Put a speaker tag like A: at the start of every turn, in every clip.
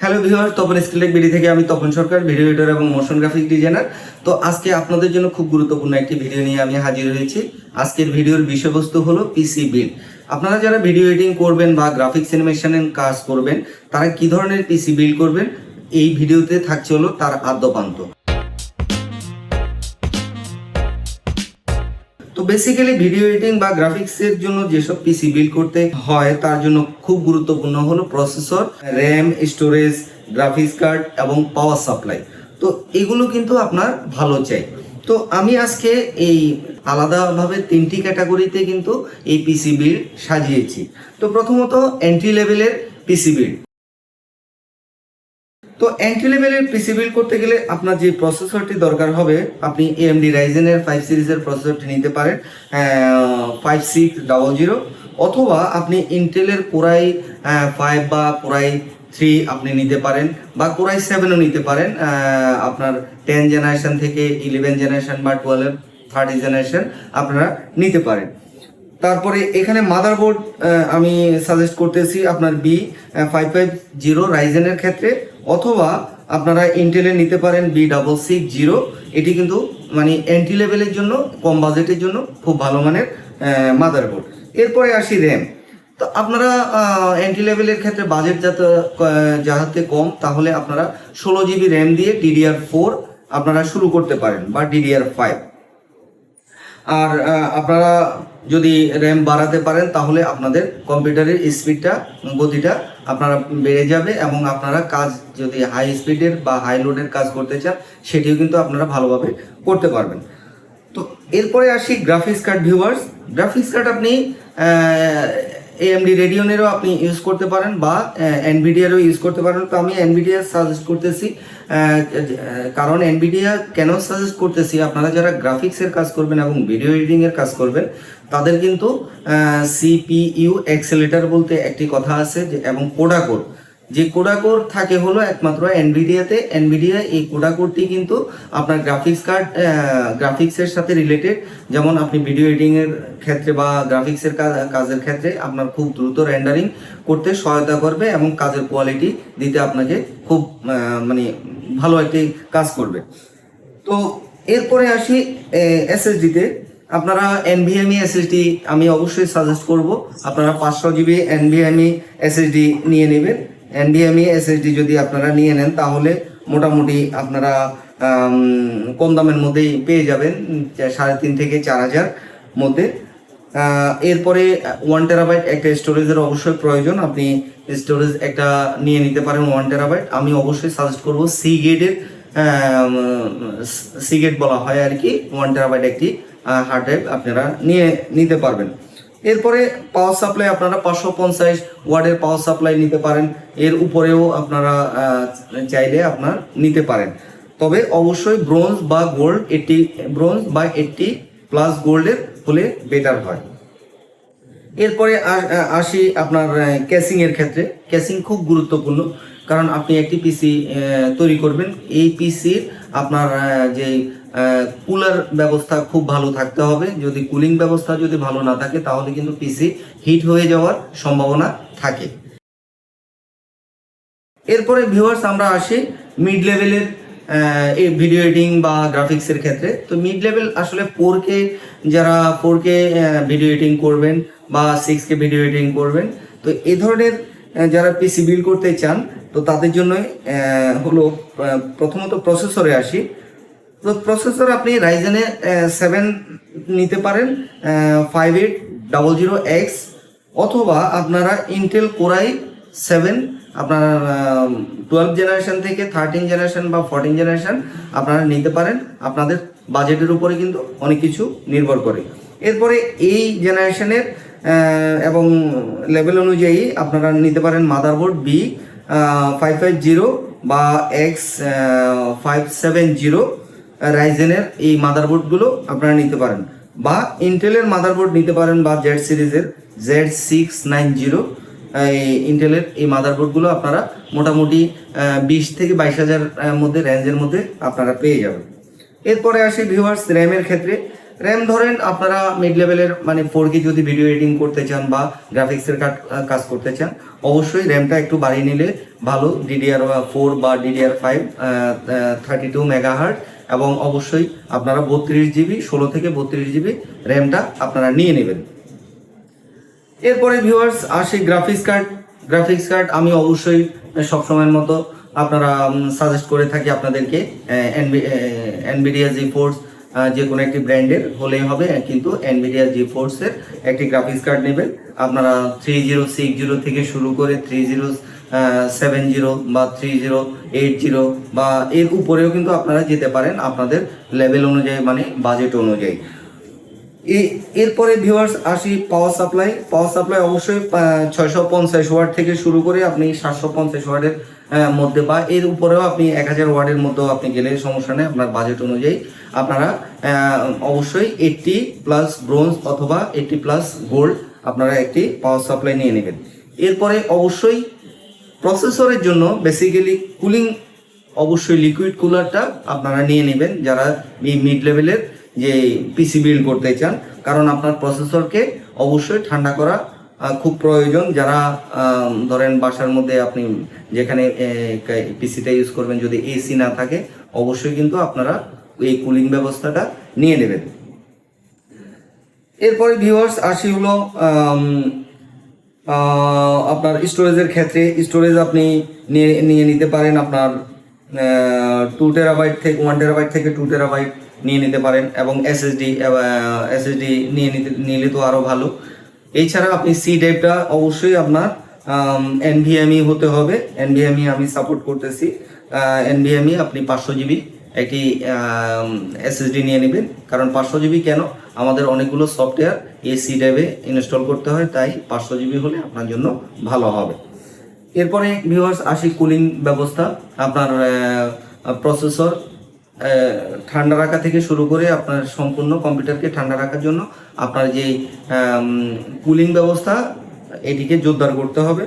A: Hello viewer, Tapan স্কিলটেক BD থেকে আমি তপন সরকার, video editor এবং মোশন গ্রাফিক ডিজাইনার। তো আজকে আপনাদের জন্য খুব গুরুত্বপূর্ণ একটি ভিডিও নিয়ে আমি হাজির হয়েছি। আজকের ভিডিওর বিষয়বস্তু হলো পিসি বিল্ড। আপনারা যারা ভিডিও এডিটিং করবেন বা গ্রাফিক্স অ্যানিমেশনের কাজ করবেন, তারা কি ধরনের পিসি বিল্ড করবেন, এই ভিডিওতে থাকছে হলো তার আদ্যপান্ত। তো বেসিক্যালি ভিডিও এডিটিং বা গ্রাফিক্সের জন্য যেসব পিসি বিল্ড করতে হয় তার জন্য খুব গুরুত্বপূর্ণ হলো processor, RAM, storage, graphics card এবং পাওয়ার সাপ্লাই। তো এগুলো কিন্তু আপনার ভালো চাই। তো আমি আজকে এই আলাদাভাবে তিনটি ক্যাটাগরিতে কিন্তু এই পিসি বিল্ড সাজিয়েছি। তো প্রথমত এন্ট্রি লেভেলের পিসি বিল্ড। তো এন্ট্রি লেভেলের পিসি বিল্ড করতে গেলে আপনার যে প্রসেসরটি দরকার হবে, আপনি AMD রাইজেনের 5 সিরিজের প্রসেসরটি নিতে পারেন, 5600, অথবা আপনি ইন্টেলের কোরাই 5 বা কোরাই 3 আপনি নিতে পারেন, বা কোরাই 7ও নিতে পারেন। আপনার 10 জেনারেশন থেকে 11 জেনারেশন বা 12 30 জেনারেশন আপনারা নিতে পারেন। তারপরে এখানে মাদারবোর্ড আমি সাজেস্ট করতেছি আপনার B550 রাইজেনের ক্ষেত্রে, অথবা আপনারা ইন্টেলের নিতে পারেন B660। এটি কিন্তু মানে এন্ট্রি লেভেলের জন্য, কম বাজেটের জন্য খুব ভালো মানের মাদারবোর্ড। এরপরে আসি র্যাম। তো আপনারা এন্ট্রি লেভেলের ক্ষেত্রে বাজেট যাতে কম, তাহলে আপনারা 16 GB র্যাম দিয়ে DDR4 আপনারা শুরু করতে পারেন বা DDR5। আর আপনারা যদি র্যাম বাড়াতে পারেন তাহলে আপনাদের কম্পিউটারের স্পিডটা, গতিটা আপনারা বেড়ে যাবে, এবং আপনারা কাজ যদি হাই স্পিডের বা হাই লোডের কাজ করতে চান সেটিও কিন্তু আপনারা ভালোভাবে করতে পারবেন। তো এরপরে আসি graphics card viewers. Graphics card আপনি AMD রেডিয়নেরও আপনি ইউজ করতে পারেন বা এনভিডিয়ারও ইউজ করতে পারেন। তো আমি এনভিডিয়া সাজেস্ট করতেছি। কারণ এনভিডিয়া কেন সাজেস্ট করতেছি, আপনারা যারা গ্রাফিক্সের কাজ করবেন এবং ভিডিও এডিটিংয়ের কাজ করবেন, তাদের কিন্তু CPU অ্যাক্সেলেটার বলতে একটি কথা আছে, এবং কোডাকোর, যে কোডাকোর থাকে হলো একমাত্র এনভিডিয়াতে। এনভিডিয়া এই কোডাকোরটি কিন্তু আপনার গ্রাফিক্সের সাথে রিলেটেড। যেমন আপনি ভিডিও এডিটিংয়ের ক্ষেত্রে বা গ্রাফিক্সের কাজের ক্ষেত্রে আপনার খুব দ্রুত রেন্ডারিং করতে সহায়তা করবে এবং কাজের কোয়ালিটি দিতে আপনাকে খুব মানে ভালো একটি কাজ করবে। তো এরপরে আসি SSD-তে। আপনারা NVMe SSD আমি অবশ্যই সাজেস্ট করব। আপনারা 500 GB NVMe SSD নিয়ে নেবেন। NVMe SSD যদি আপনারা নিয়ে নেন তাহলে মোটামুটি আপনারা কম দামের মধ্যেই পেয়ে যাবেন, 3,500 থেকে 4,000 মধ্যে। এরপরে 1 টেরাবাইট একটা স্টোরেজের অবশ্যই প্রয়োজন। আপনি স্টোরেজ একটা নিয়ে নিতে পারেন 1 টেরাবাইট। আমি অবশ্যই সাজেস্ট করব সিগেট বলা হয় আর কি, 1 টেরাবাইট একটি হার্ড ড্রাইভ আপনারা নিতে পারবেন। এরপরে পাওয়ার সাপ্লাই আপনারা 550 ওয়াটের পাওয়ার সাপ্লাই নিতে পারেন। এর উপরেও আপনারা চাইলে আপনার নিতে পারেন, তবে অবশ্যই ব্রোঞ্জ বা 80+ গোল্ডের হলে বেটার হয়। এরপরে আসি আপনার ক্যাসিংয়ের ক্ষেত্রে। ক্যাসিং খুব গুরুত্বপূর্ণ, কারণ আপনি একটি পিসি তৈরি করবেন। এই পিসির আপনার যে কুলার ব্যবস্থা খুব ভালো থাকতে হবে। যদি কুলিং ব্যবস্থা যদি ভালো না থাকে তাহলে কিন্তু পিসি হিট হয়ে যাওয়ার সম্ভাবনা থাকে। এরপরে ভিউয়ার্স আমরা আসি মিড লেভেলের এই ভিডিও এডিটিং বা গ্রাফিক্সের ক্ষেত্রে। তো মিড লেভেল আসলে 4K, যারা 4K ভিডিও এডিটিং করবেন বা 6K ভিডিও এডিটিং করবেন, তো এই ধরনের যারা পিসি বিল্ড করতে চান, তো তাদের জন্যই হলো প্রথমত প্রসেসরে আসি। তো প্রসেসর আপনি রাইজেনের 7 নিতে পারেন, 5800X, অথবা আপনারা ইন্টেল কোরাই 7 আপনার 12 জেনারেশন থেকে 13 জেনারেশন বা 14 জেনারেশন আপনারা নিতে পারেন। আপনাদের বাজেটের উপরে কিন্তু অনেক কিছু নির্ভর করে। এরপরে এই জেনারেশনের এবং লেভেল অনুযায়ী আপনারা নিতে পারেন মাদারবোর্ড B550 বা X570 রাইজেনের এই মাদারবোর্ডগুলো আপনারা নিতে পারেন, বা ইন্টেলের মাদারবোর্ড নিতে পারেন, বা Z সিরিজের Z690 ইন্টেলের এই মাদারবোর্ডগুলো আপনারা মোটামুটি 20 থেকে 22,000 মধ্যে রেঞ্জের মধ্যে আপনারা পেয়ে যাবেন। এরপরে আসি ভিউয়ার্স র্যামের ক্ষেত্রে। র্যাম ধরেন আপনারা মিড লেভেলের মানে 4K যদি ভিডিও এডিটিং করতে চান বা গ্রাফিক্সের কাজ করতে চান, অবশ্যই র্যামটা একটু বাড়িয়ে নিলে ভালো। DDR4 বা DDR5 32 মেগাহার্ট, এবং অবশ্যই আপনারা 32GB 16 থেকে 32GB র্যামটা আপনারা নিয়ে নেবেন। এরপরে ভিউয়ার্স আসি গ্রাফিক্স কার্ড আমি অবশ্যই সবসময়ের মতো আপনারা সাজেস্ট করে থাকি আপনাদেরকে এনভিডিয়া জিফোর্স যে কোনো একটি ব্র্যান্ডের হলেই হবে, কিন্তু এনভিডিয়া জিফোর্সের একটি গ্রাফিক্স কার্ড নেবেন। আপনারা 3060 থেকে শুরু করে 3070 বা 3080 বা এর উপরেও কিন্তু আপনারা যেতে পারেন আপনাদের লেভেল অনুযায়ী, মানে বাজেট অনুযায়ী। এরপরে ভিউয়ার্স আসি পাওয়ার সাপ্লাই অবশ্যই 650 ওয়াট থেকে শুরু করে আপনি 750 ওয়াটের মধ্যে বা এর উপরেও আপনি 1000 ওয়াটের মধ্যেও আপনি গেলে সমস্যা নেই। আপনার বাজেট অনুযায়ী আপনারা অবশ্যই 80+ ব্রোঞ্জ অথবা 80+ গোল্ড আপনারা একটি পাওয়ার সাপ্লাই নিয়ে নেবেন। এরপরে অবশ্যই প্রসেসরের জন্য বেসিক্যালি কুলিং অবশ্যই লিকুইড কুলারটা আপনারা নিয়ে নেবেন যারা মিড লেভেলের যে পিসি বিল্ড করতে চান, কারণ আপনার প্রসেসরকে অবশ্যই ঠান্ডা করা খুব প্রয়োজন। যারা ধরেন বাসার মধ্যে আপনি যেখানে পিসিটা ইউজ করবেন যদি এসি না থাকে, অবশ্যই কিন্তু আপনারা এই কুলিং ব্যবস্থাটা নিয়ে নেবেন। এরপরে ভিউয়ার্স আসি হলো আপনার স্টোরেজের ক্ষেত্রে। স্টোরেজ আপনি নিয়ে নিতে পারেন আপনার 2 টেরাবাইট থেকে 1 টেরাবাইট থেকে 2 টেরাবাইট নিয়ে নিতে পারেন, এবং এসএসডি নিলে তো আরও ভালো। এছাড়া আপনি সি ড্রাইভটা অবশ্যই আপনার NVMe হতে হবে। NVMe আমি সাপোর্ট করতেছি। NVMe আপনি 500GB একটি এসএসডি নিয়ে নেবেন, কারণ 500GB কেন, আমাদের অনেকগুলো সফটওয়্যার এই সি ড্রাইভে ইনস্টল করতে হয়, তাই 500GB হলে আপনার জন্য ভালো হবে। এরপরে ভিউয়ার্স আসি কুলিং ব্যবস্থা। আপনার প্রসেসর ঠান্ডা রাখা থেকে শুরু করে আপনার সম্পূর্ণ কম্পিউটারকে ঠান্ডা রাখার জন্য আপনার যে কুলিং ব্যবস্থা এটিকে জোরদার করতে হবে,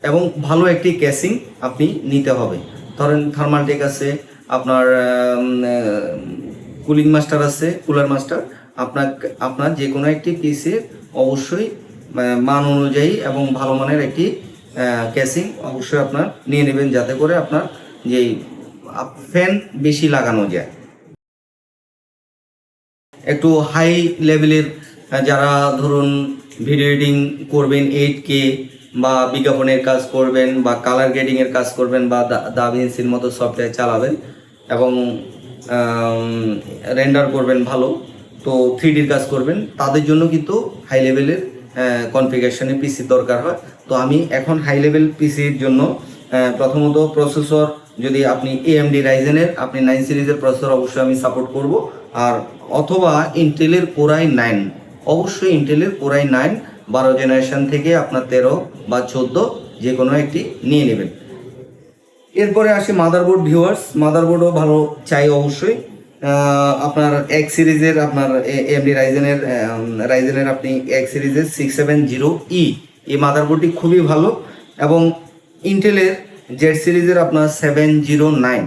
A: এবং ভালো একটি ক্যাসিং আপনি নিতে হবে। ধরেন থার্মালটেক আছে, আপনার কুলিং মাস্টার আছে, কুলার মাস্টার। আপনার যে কোনো একটি পিসির অবশ্যই মান অনুযায়ী এবং ভালো মানের একটি ক্যাসিং অবশ্যই আপনার নিয়ে নেবেন, যাতে করে আপনার যেই ফ্যান বেশি লাগানো যায়। একটু হাই লেভেলের যারা ধরুন ভিডিও এডিটিং করবেন, 8K বা বিজ্ঞাপনের কাজ করবেন বা কালার গ্রেডিংয়ের কাজ করবেন বা দাভিন্সির মতো সফটওয়্যার চালাবেন এবং রেন্ডার করবেন ভালো, তো 3Dর কাজ করবেন, তাদের জন্য কিন্তু হাই লেভেলের কনফিগারেশনে পিসি দরকার হয়। তো আমি এখন হাই লেভেল পিসির জন্য প্রথমত প্রসেসর, যদি আপনি AMD রাইজেনের আপনি 9 সিরিজের প্রসেসর অবশ্যই আমি সাপোর্ট করব, আর অথবা ইন্টেলের কোরাই 9, অবশ্যই ইন্টেলের কোরাই 9 12 জেনারেশন থেকে আপনার 13 বা 14 যে কোনো একটি নিয়ে নেবেন। এরপরে আসি মাদারবোর্ড। ভিউয়ার্স মাদারবোর্ডও ভালো চাই অবশ্যই। আপনার এক সিরিজের আপনার AMD রাইজেনের আপনি এক সিরিজের 670E এই মাদারবোর্ডটি খুবই ভালো, এবং ইন্টেলের জেড সিরিজের আপনার 709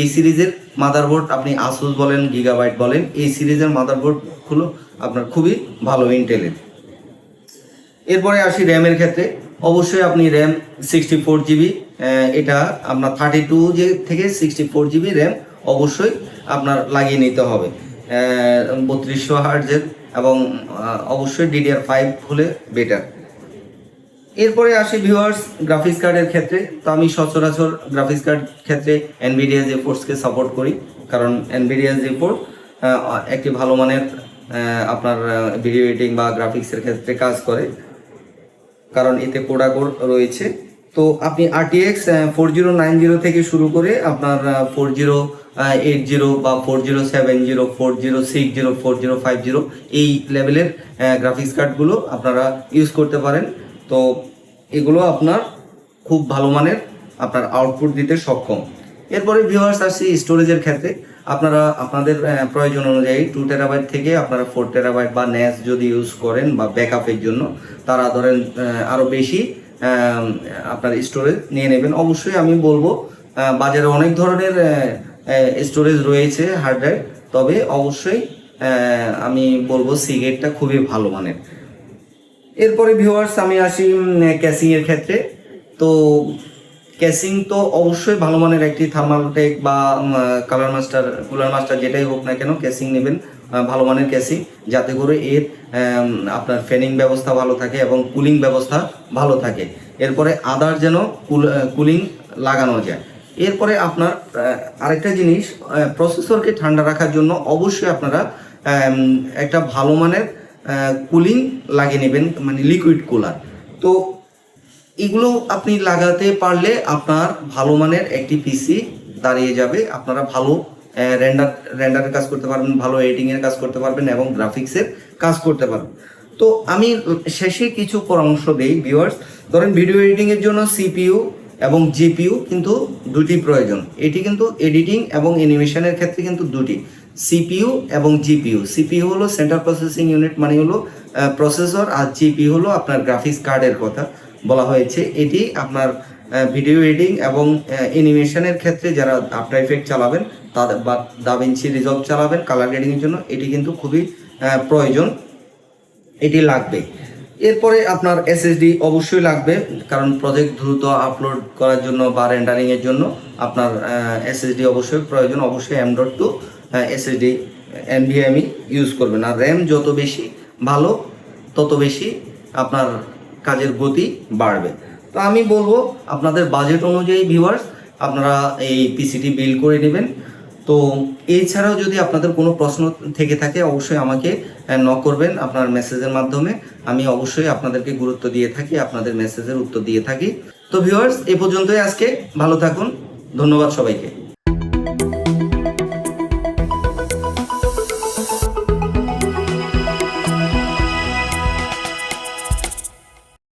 A: এই সিরিজের মাদারবোর্ড আপনি আসুস বলেন, গিগাবাইট বলেন, এই সিরিজের মাদারবোর্ডগুলো আপনার খুবই ভালো ইন্টেলের। এরপরে আসি র্যামের ক্ষেত্রে। অবশ্যই আপনি র্যাম 64GB, এটা আপনার 32 থেকে 64GB র্যাম অবশ্যই আপনার লাগিয়ে নিতে হবে, 3200 হার্টজের, এবং অবশ্যই DDR5 হলে বেটার। এরপরে আসি ভিউয়ার্স গ্রাফিক্স কার্ডের ক্ষেত্রে। তো আমি সচরাচর গ্রাফিক্স কার্ড ক্ষেত্রে এনভিডিয়া জিফোর্সকে সাপোর্ট করি, কারণ এনভিডিয়া জিফোর্স একটি ভালো মানের আপনার ভিডিও এডিটিং বা গ্রাফিক্সের ক্ষেত্রে কাজ করে, কারণ এতে কোডাকোর রয়েছে। তো আপনি RTX 4090 থেকে শুরু করে আপনার 4080 বা 4070, 4060, 4050 এই লেভেলের গ্রাফিক্স কার্ডগুলো আপনারা ইউজ করতে পারেন। তো এগুলো আপনার খুব ভালো মানের আপনার আউটপুট দিতে সক্ষম। এরপরে ভিউয়ার্স আসছি স্টোরেজের ক্ষেত্রে। আপনারা আপনাদের প্রয়োজন অনুযায়ী 2 টেরাবাইট থেকে আপনারা 4 টেরাবাইট বা NAS যদি ইউজ করেন বা ব্যাকআপের জন্য, তারা ধরেন আরও বেশি আপনার স্টোরেজ নিয়ে নেবেন। অবশ্যই আমি বলবো বাজারে অনেক ধরনের স্টোরেজ রয়েছে হার্ড ড্রাইভ, তবে অবশ্যই আমি বলবো সিগেটটা খুবই ভালো মানের। এরপরে ভিউয়ার্স আমি আসি ক্যাসিংয়ের ক্ষেত্রে। তো ক্যাসিং তো অবশ্যই ভালো মানের একটি থার্মালটেক বা কালার মাস্টার, কুলার মাস্টার যেটাই হোক না কেন, ক্যাসিং নেবেন ভালো মানের ক্যাসিং, যাতে করে এর আপনার ফ্যানিং ব্যবস্থা ভালো থাকে এবং কুলিং ব্যবস্থা ভালো থাকে। এরপরে আদার যেন কুলিং লাগানো যায়। এরপরে আপনার আরেকটা জিনিস, প্রসেসরকে ঠান্ডা রাখার জন্য অবশ্যই আপনারা একটা ভালো মানের কুলিং লাগিয়ে নেবেন, মানে লিকুইড কুলার। তো এগুলো আপনি লাগাতে পারলে আপনার ভালো মানের একটি পিসি দাঁড়িয়ে যাবে। আপনারা ভালো রেন্ডারের কাজ করতে পারবেন, ভালো এডিটিংয়ের কাজ করতে পারবেন এবং গ্রাফিক্সের কাজ করতে পারবেন। তো আমি শেষে কিছু পরামর্শ দেই ভিউয়ার্স। ধরেন ভিডিও এডিটিংয়ের জন্য সিপিইউ এবং জিপিইউ কিন্তু দুটি প্রয়োজন। এটি কিন্তু এডিটিং এবং অ্যানিমেশনের ক্ষেত্রে কিন্তু দুটি, সিপিইউ এবং জিপিইউ। সিপিইউ হলো সেন্ট্রাল প্রসেসিং ইউনিট, মানে হলো প্রসেসর, আর জিপিইউ হলো আপনার গ্রাফিক্স কার্ডের কথা বলা হয়েছে। এটি আপনার ভিডিও এডিটিং এবং অ্যানিমেশনের ক্ষেত্রে যারা আফটার ইফেক্ট চালাবেন তাদের বা দাভিঞ্চি রিজলভ চালাবেন কালার গ্রেডিংয়ের জন্য, এটি কিন্তু খুবই প্রয়োজন, এটি লাগবে। এরপরে আপনার এসএসডি অবশ্যই লাগবে, কারণ প্রজেক্ট দ্রুত আপলোড করার জন্য বা রেন্ডারিংয়ের জন্য আপনার এসএসডি অবশ্যই প্রয়োজন। অবশ্যই M.2 এসএসডি NVMe ইউজ করবেন। আর র্যাম যত বেশি ভালো তত বেশি আপনার কাজের গতি বাড়বে। তো আমি বলবো আপনাদের বাজেট অনুযায়ী ভিউয়ার্স আপনারা এই পিসিটি বিল্ড করে নেবেন। তো এছাড়াও যদি আপনাদের কোনো প্রশ্ন থেকে থাকে অবশ্যই আমাকে নক করবেন আপনার মেসেজের মাধ্যমে। আমি অবশ্যই আপনাদেরকে গুরুত্ব দিয়ে থাকি, আপনাদের মেসেজের উত্তর দিয়ে থাকি। তো ভিউয়ার্স এ পর্যন্তই আজকে, ভালো থাকুন, ধন্যবাদ সবাইকে।